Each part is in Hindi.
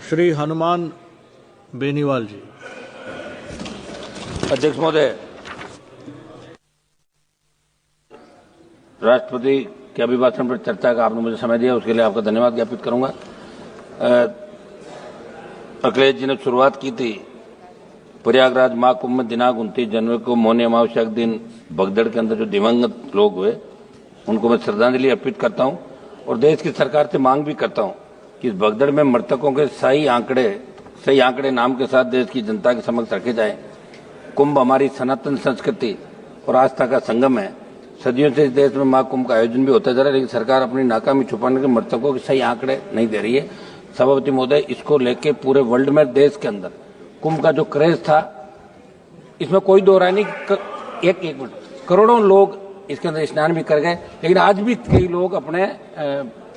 श्री हनुमान बेनीवाल जी। अध्यक्ष महोदय, राष्ट्रपति के अभिभाषण पर चर्चा का आपने मुझे समय दिया, उसके लिए आपका धन्यवाद ज्ञापित करूंगा। अखिलेश जी ने शुरुआत की थी प्रयागराज महाकुंभ में दिनांक 29 जनवरी को मौनी अमावस्या के दिन भगदड़ के अंदर जो दिवंगत लोग हुए उनको मैं श्रद्धांजलि अर्पित करता हूं और देश की सरकार से मांग भी करता हूं कि इस भगदड़ में मृतकों के सही आंकड़े नाम के साथ देश की जनता के समक्ष रखे जाए। कुंभ हमारी सनातन संस्कृति और आस्था का संगम है। सदियों से इस देश में महाकुंभ का आयोजन भी होता जा रहा है, लेकिन सरकार अपनी नाकामी छुपाने के मृतकों के सही आंकड़े नहीं दे रही है। सभापति महोदय, इसको लेके पूरे वर्ल्ड में देश के अंदर कुंभ का जो क्रेज था, इसमें कोई दो राय नहीं। एक मिनट, करोड़ों लोग इसके अंदर स्नान भी कर गए, लेकिन आज भी कई लोग अपने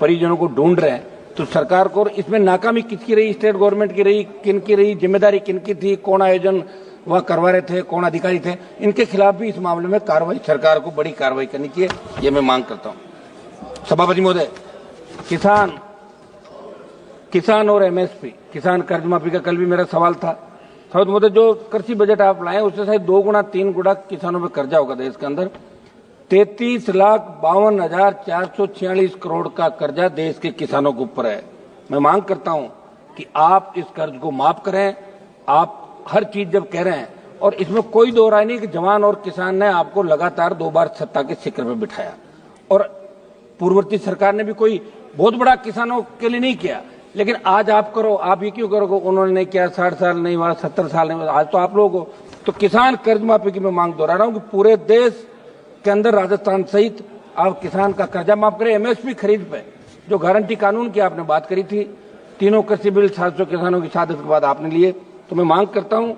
परिजनों को ढूंढ रहे हैं। तो सरकार को इसमें नाकामी किसकी रही? स्टेट गवर्नमेंट की रही? किनकी रही? जिम्मेदारी किनकी थी? कौन आयोजन वह करवा रहे थे? कौन अधिकारी थे? इनके खिलाफ भी इस मामले में कार्रवाई, सरकार को बड़ी कार्रवाई करनी चाहिए, ये मैं मांग करता हूं। सभापति महोदय, किसान और एमएसपी, किसान कर्ज माफी का कल भी मेरा सवाल था। सभापति महोदय, जो कृषि बजट आप लाए उससे शायद 2 गुना 3 गुना किसानों पर कर्जा होगा देश के अंदर। 33,52,446 करोड़ का कर्जा देश के किसानों के ऊपर है। मैं मांग करता हूं कि आप इस कर्ज को माफ करें। आप हर चीज जब कह रहे हैं, और इसमें कोई दो राय नहीं कि जवान और किसान ने आपको लगातार 2 बार सत्ता के शिखर पर बिठाया, और पूर्ववर्ती सरकार ने भी कोई बहुत बड़ा किसानों के लिए नहीं किया, लेकिन आज आप करो। आप ये क्यों करोगे? उन्होंने नहीं किया, 60 साल नहीं हुआ, 70 साल नहीं हुआ, आज तो आप लोग हो। तो किसान कर्ज माफी की मैं मांग दोहरा रहा हूं कि पूरे देश के अंदर राजस्थान सहित आप किसान का कर्जा माफ करें। एमएसपी खरीद पे जो गारंटी कानून की आपने बात करी थी, तीनों कृषि बिल 700 किसानों की शहादत के बाद आपने लिए, तो मैं मांग करता हूं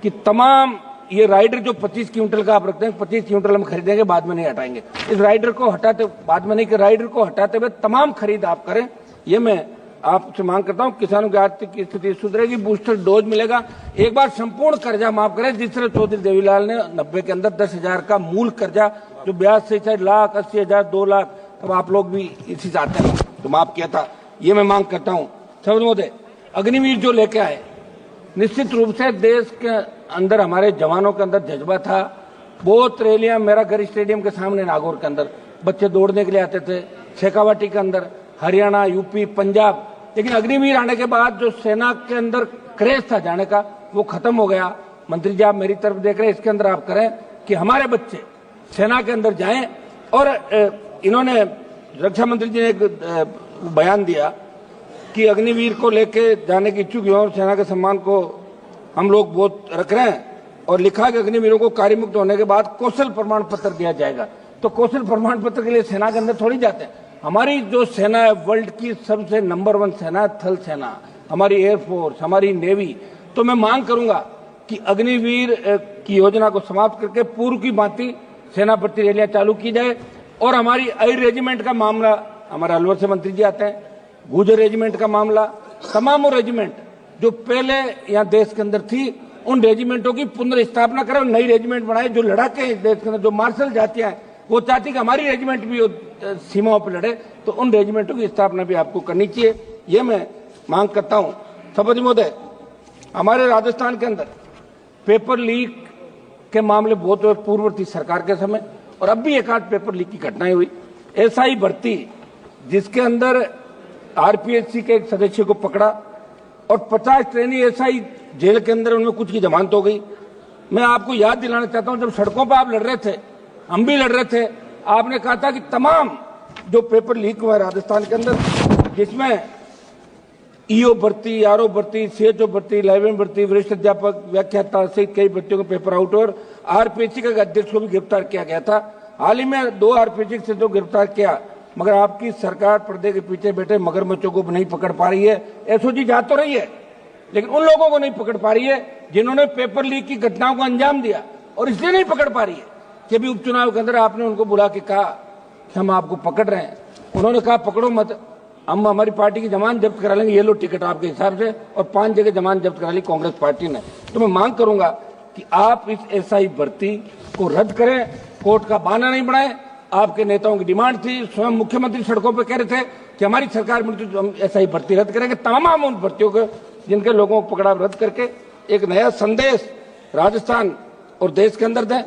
कि तमाम ये राइडर जो 25 क्विंटल का आप रखते हैं, 25 क्विंटल हम खरीदेंगे, बाद में नहीं हटाएंगे। इस राइडर को हटाते, बाद में नहीं कि राइडर को हटाते हुए तमाम खरीद आप करें, ये मैं आपसे मांग करता हूं। किसानों की आर्थिक स्थिति सुधरेगी, बूस्टर डोज मिलेगा। एक बार संपूर्ण कर्जा माफ करें, जिस तरह चौधरी देवीलाल ने 90 के अंदर 10,000 का मूल कर्जा जो ब्याज से चाहे 1,80,000 2 लाख, तब आप लोग भी इसी चाहते हैं तो माफ किया था, ये मैं मांग करता हूं। सभापति महोदय, अग्निवीर जो लेके आए, निश्चित रूप से देश के अंदर हमारे जवानों के अंदर जज्बा था। बहुत रैलियां, मेरा घर स्टेडियम के सामने नागौर के अंदर बच्चे दौड़ने के लिए आते थे, शेखावाटी के अंदर, हरियाणा, यूपी, पंजाब। लेकिन अग्निवीर आने के बाद जो सेना के अंदर क्रेज था जाने का, वो खत्म हो गया। मंत्री जी, आप मेरी तरफ देख रहे हैं, इसके अंदर आप करें कि हमारे बच्चे सेना के अंदर जाएं। और इन्होंने, रक्षा मंत्री जी ने एक बयान दिया कि अग्निवीर को लेके जाने की इच्छुक युवाओं और सेना के सम्मान को हम लोग बहुत रख रहे हैं, और लिखा कि अग्निवीरों को कार्यमुक्त होने के बाद कौशल प्रमाण पत्र दिया जाएगा। तो कौशल प्रमाण पत्र के लिए सेना के अंदर थोड़ी जाते हैं। हमारी जो सेना है, वर्ल्ड की सबसे नंबर 1 सेना, थल सेना, हमारी एयरफोर्स, हमारी नेवी। तो मैं मांग करूंगा कि अग्निवीर की योजना को समाप्त करके पूर्व की भांति सेना भर्ती रैलियां चालू की जाए। और हमारी आई रेजिमेंट का मामला, हमारे अलवर से मंत्री जी आते हैं, गुजर रेजिमेंट का मामला, तमाम रेजिमेंट जो पहले यहाँ देश के अंदर थी, उन रेजिमेंटों की पुनर्स्थापना करें, नई रेजिमेंट बनाए। जो लड़ाके देश के अंदर, जो मार्शल जातियां हैं, वो चाहती कि हमारी रेजिमेंट भी सीमाओं पर लड़े, तो उन रेजिमेंटों की स्थापना भी आपको करनी चाहिए, ये मैं मांग करता हूं। सभापति महोदय, हमारे राजस्थान के अंदर पेपर लीक के मामले बहुत हुए पूर्ववर्ती सरकार के समय, और अब भी एक आध पेपर लीक की घटनाएं हुई। एसआई भर्ती, जिसके अंदर आरपीएससी के एक सदस्य को पकड़ा और 50 ट्रेनी एसआई जेल के अंदर, उनमें कुछ की जमानत हो गई। मैं आपको याद दिलाना चाहता हूं, जब सड़कों पर आप लड़ रहे थे, हम भी लड़ रहे थे, आपने कहा था कि तमाम जो पेपर लीक हुआ है राजस्थान के अंदर, जिसमें ईओ भर्ती, आरओ भर्ती, सीएचओ भर्ती, लाइब्रेरियन भर्ती, वरिष्ठ अध्यापक, व्याख्याता सहित कई भर्तियों के पेपर आउट, और आरपीएससी के अध्यक्ष को भी गिरफ्तार किया गया था। हाल ही में 2 आरपीएससी से तो गिरफ्तार किया, मगर आपकी सरकार पर्दे के पीछे बैठे मगरमच्छों को नहीं पकड़ पा रही है। एसओजी जा तो रही है, लेकिन उन लोगों को नहीं पकड़ पा रही है जिन्होंने पेपर लीक की घटनाओं को अंजाम दिया, और इसलिए नहीं पकड़ पा रही है कि भी उपचुनाव के अंदर आपने उनको बुला के कहा कि हम आपको पकड़ रहे हैं। उन्होंने कहा पकड़ो मत, हम हमारी पार्टी की जमानत जब्त करा लेंगे, ये लो टिकट आपके हिसाब से, और 5 जगह जमानत जब्त करा ली कांग्रेस पार्टी ने। तो मैं मांग करूंगा कि आप इस एसआई भर्ती को रद्द करें, कोर्ट का बहाना नहीं बनाए। आपके नेताओं की डिमांड थी, स्वयं मुख्यमंत्री सड़कों पर कह रहे थे कि हमारी सरकार में तो हम एसआई भर्ती रद्द करेंगे, तमाम उन भर्तियों को जिनके लोगों को पकड़ा रद्द करके एक नया संदेश राजस्थान और देश के अंदर दें।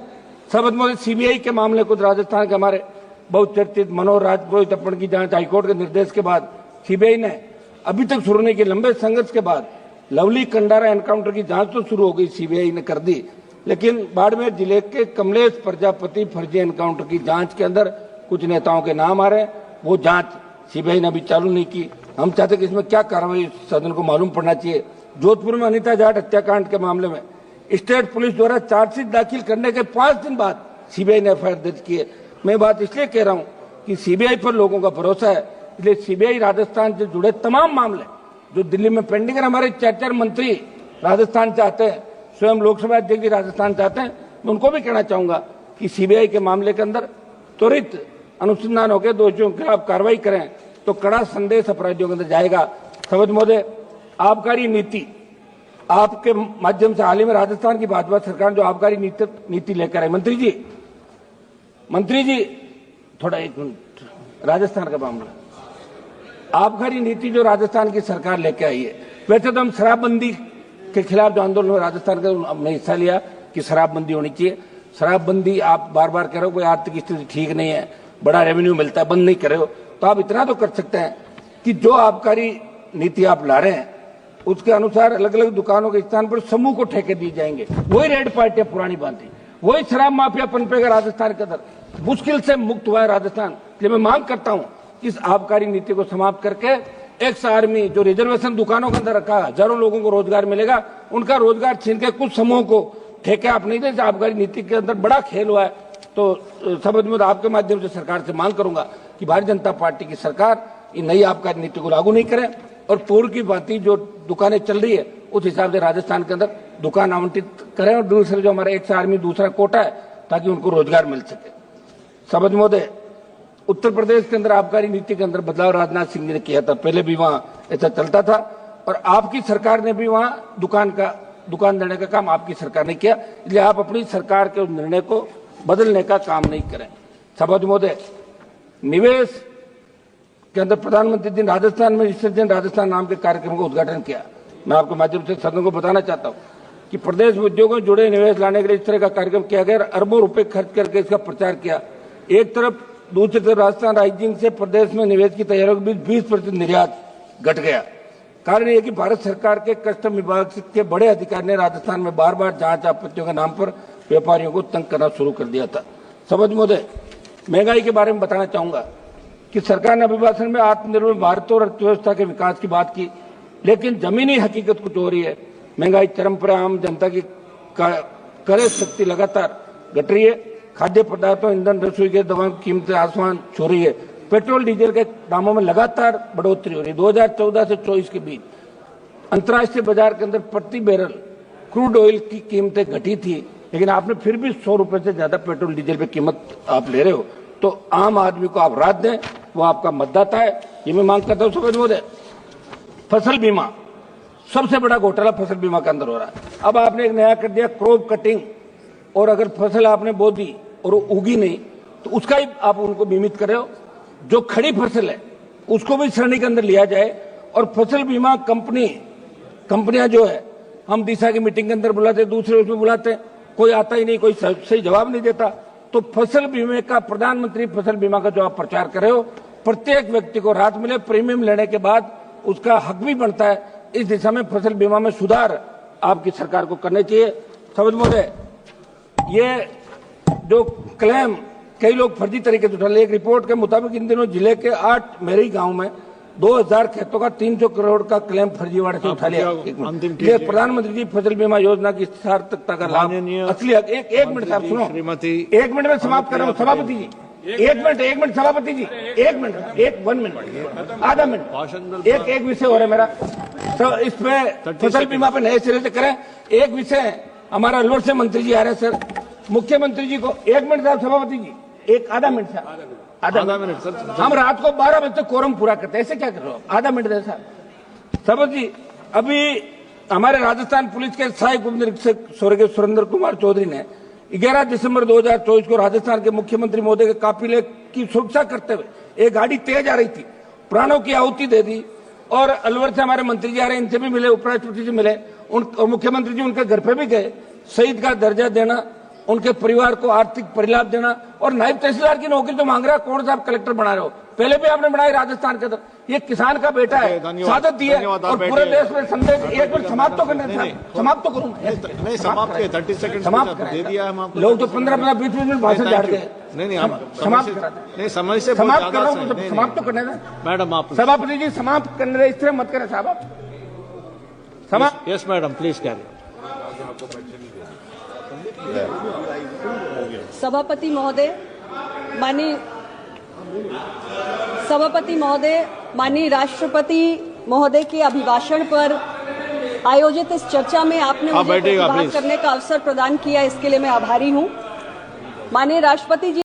सर्वोच्च सीबीआई के मामले को राजस्थान के हमारे बहुत चर्चित मनोहर राजपुरोहित अपहरण की जांच हाईकोर्ट के निर्देश के बाद सीबीआई ने अभी तक शुरू नहीं की। लंबे संघर्ष के बाद लवली कंडारा एनकाउंटर की जांच तो शुरू हो गई, सीबीआई ने कर दी, लेकिन बाड़मेर जिले के कमलेश प्रजापति फर्जी एनकाउंटर की जांच के अंदर कुछ नेताओं के नाम आ रहे हैं। वो जांच सीबीआई ने अभी चालू नहीं की। हम चाहते कि इसमें क्या कार्रवाई सदन को मालूम पड़ना चाहिए। जोधपुर में अनिता जाट हत्याकांड के मामले में स्टेट पुलिस द्वारा चार्जशीट दाखिल करने के 5 दिन बाद सीबीआई ने एफआईआर दर्ज की है। मैं बात इसलिए कह रहा हूं कि सीबीआई पर लोगों का भरोसा है, इसलिए सीबीआई राजस्थान से जुड़े तमाम मामले जो दिल्ली में पेंडिंग है, हमारे 4 मंत्री राजस्थान चाहते हैं, स्वयं लोकसभा अध्यक्ष भी राजस्थान चाहते हैं, मैं उनको भी कहना चाहूंगा कि सीबीआई के मामले के अंदर त्वरित अनुसंधान होकर दोषियों के खिलाफ कार्रवाई करें तो कड़ा संदेश अपराधियों के अंदर जाएगा। समझ महोदय, आबकारी नीति आपके माध्यम से हाल ही में राजस्थान की भाजपा सरकार जो आबकारी नीति लेकर आई, मंत्री जी थोड़ा एक मिनट, राजस्थान का मामला, आबकारी नीति जो राजस्थान की सरकार लेकर आई है, वैसे तो हम शराबबंदी के खिलाफ जो आंदोलन में राजस्थान का हमने हिस्सा लिया कि शराबबंदी होनी चाहिए। शराबबंदी आप बार बार कह रहे हो कोई आर्थिक स्थिति ठीक नहीं है, बड़ा रेवेन्यू मिलता है, बंद नहीं कर रहे हो, तो आप इतना तो कर सकते हैं कि जो आबकारी नीति आप ला रहे हैं उसके अनुसार अलग अलग दुकानों के स्थान पर समूह को ठेके दिए जाएंगे। वही रेड पार्टियां पुरानी बांधी, वही शराब माफिया पनपेगा राजस्थान के अंदर, मुश्किल से मुक्त हुआ है राजस्थान। इसलिए मैं मांग करता हूं कि इस आबकारी नीति को समाप्त करके एक्स आर्मी जो रिजर्वेशन दुकानों के अंदर रखा, हजारों लोगों को रोजगार मिलेगा, उनका रोजगार छीन के कुछ समूहों को ठेके आप नहीं दे। आबकारी नीति के अंदर बड़ा खेल हुआ है। तो समझ में आपके माध्यम से सरकार से मांग करूंगा कि भारतीय जनता पार्टी की सरकार इन नई आबकारी नीति को लागू नहीं करे और पूर्व की भांति जो दुकानें चल रही है उस हिसाब से राजस्थान के अंदर दुकान आवंटित करें और दूसरे जो हमारा एक्स आर्मी दूसरा कोटा है ताकि उनको रोजगार मिल सके। समझ महोदय, उत्तर प्रदेश के अंदर आबकारी नीति के अंदर बदलाव राजनाथ सिंह जी ने किया था, पहले भी वहां ऐसा चलता था और आपकी सरकार ने भी वहां दुकान देने का काम आपकी सरकार ने किया, इसलिए आप अपनी सरकार के निर्णय को बदलने का काम नहीं करें। समझ महोदय, निवेश के अंदर प्रधानमंत्री जी राजस्थान में रिसर्जेंट राजस्थान नाम के कार्यक्रम का उद्घाटन किया। मैं आपके माध्यम से सदन को बताना चाहता हूं कि प्रदेश में उद्योगों से जुड़े निवेश लाने के लिए इस तरह का कार्यक्रम किया गया, अरबों रुपए खर्च करके इसका प्रचार किया। एक तरफ, दूसरी तरफ राजस्थान राइजिंग से प्रदेश में निवेश की तैयारियों के बीच 20% निर्यात घट गया। कारण यह कि भारत सरकार के कस्टम विभाग के बड़े अधिकारी ने राजस्थान में बार बार जांच आपत्तियों के नाम पर व्यापारियों को तंग करना शुरू कर दिया था। समझ महोदय, महंगाई के बारे में बताना चाहूंगा कि सरकार ने अभिभाषण में आत्मनिर्भर भारत और अर्थव्यवस्था के विकास की बात की, लेकिन जमीनी हकीकत कुछ हो रही है। महंगाई चरम पर, आम जनता की क्रय शक्ति लगातार घट रही है। खाद्य पदार्थों, ईंधन, रसोई गैस, दवाओं की कीमतें आसमान छू रही है। पेट्रोल डीजल के दामों में लगातार बढ़ोतरी हो रही है। 2014 से 24 के बीच अंतर्राष्ट्रीय बाजार के अंदर प्रति बैरल क्रूड ऑयल की कीमतें घटी थी, लेकिन आपने फिर भी 100 रुपए से ज्यादा पेट्रोल डीजल पे कीमत आप ले रहे हो, तो आम आदमी को आप राहत दें, वो आपका मतदाता है, ये मैं मांग करता हूं। समझ महोदय, फसल बीमा, सबसे बड़ा घोटाला फसल बीमा के अंदर हो रहा है। अब आपने एक नया कर दिया क्रॉप कटिंग, और अगर फसल आपने बो दी और उगी नहीं तो उसका ही आप उनको बीमित कर रहे हो। जो खड़ी फसल है उसको भी श्रेणी के अंदर लिया जाए और फसल बीमा कंपनियां जो है, हम दिशा की मीटिंग के अंदर बुलाते, दूसरे उसमें बुलाते, कोई आता ही नहीं, कोई सही जवाब नहीं देता। तो फसल बीमे का, प्रधानमंत्री फसल बीमा का जो आप प्रचार कर रहे हो, प्रत्येक व्यक्ति को राहत मिले, प्रीमियम लेने के बाद उसका हक भी बनता है। इस दिशा में फसल बीमा में सुधार आपकी सरकार को करने चाहिए। समझ महोदय, ये जो क्लेम कई लोग फर्जी तरीके से उठा रहे, एक रिपोर्ट के मुताबिक इन दिनों जिले के 8 मेरी गांव में 2000 खेतों का 300 करोड़ का क्लेम फर्जीवाड़े से उठा लिया। ये प्रधानमंत्री जी फसल बीमा योजना की सार्थकता का लाभ असली एक मिनट साहब सुनो, 1 मिनट में समाप्त कर रहा हूँ सभापति जी, 1 मिनट सभापति जी, 1 मिनट, 1 मिनट, आधा मिनट, एक विषय हो रहा है मेरा, तो इस पे फसल बीमा पे नए सिरे से करें। एक विषय हमारा लोड से मंत्री जी आ रहे हैं सर, मुख्यमंत्री जी को 1 मिनट साहब, सभापति जी आधा मिनट साहब, आधा मिनट सर, हम रात को 12 बजे तक कोरम पूरा करते हैं, ऐसे क्या कर रहे हो? आधा मिनट दे साहब। सभापति जी, अभी हमारे राजस्थान पुलिस के सहायक उप निरीक्षक स्वर्गीय सुरेंद्र कुमार चौधरी ने 11 दिसंबर 2024 को राजस्थान के मुख्यमंत्री महोदय के काफिले की सुरक्षा करते हुए एक गाड़ी तेज आ रही थी, प्राणों की आहुति दे दी। और अलवर से हमारे मंत्री जी आ रहे हैं, इनसे भी मिले, उपराष्ट्रपति से मिले, और मुख्यमंत्री जी उनके घर पे भी गए। शहीद का दर्जा देना, उनके परिवार को आर्थिक परिलाभ देना, और नायब तहसीलदार की नौकरी तो मांग रहा है, कौन सा आप कलेक्टर बना रहे हो? पहले भी आपने बनाई राजस्थान के अंदर। ये किसान का बेटा है, शहादत दी है, और पूरे देश में संदेश। एक बार समाप्त तो करना, समाप्त तो करूँ नहीं, समाप्त 30 सेकंड समाप्त दे दिया है आपको। लोग तो 15-15 20 मिनट भाषण झाड़ गए। नहीं, आप समाप्त नहीं, समय से समाप्त कर रहा हूँ, समाप्त तो करने दें। मैडम आप सभापति जी समाप्त करने दें, इस तरह मत करें साहब। आप समाप्त। Yes madam, please carry. सभापति महोदय, माननीय राष्ट्रपति महोदय के अभिभाषण पर आयोजित इस चर्चा में आपने मुझे प्रतिभाग करने का अवसर प्रदान किया, इसके लिए मैं आभारी हूं। माननीय राष्ट्रपति जी